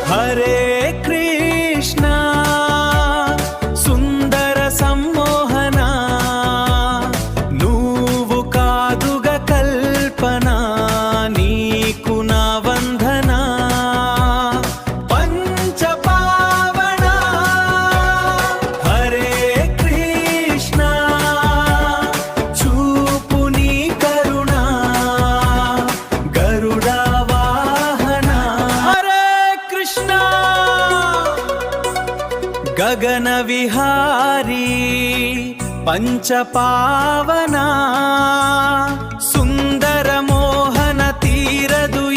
हरे कृष्णा सुंदर सम्मोहना नूवु कादुग कल्पना नीकु ना वंदना पंच पावना हरे कृष्णा चूपु नी करुणा गरुड़ा गगन विहारी पंच पावना सुंदर मोहन तीरदु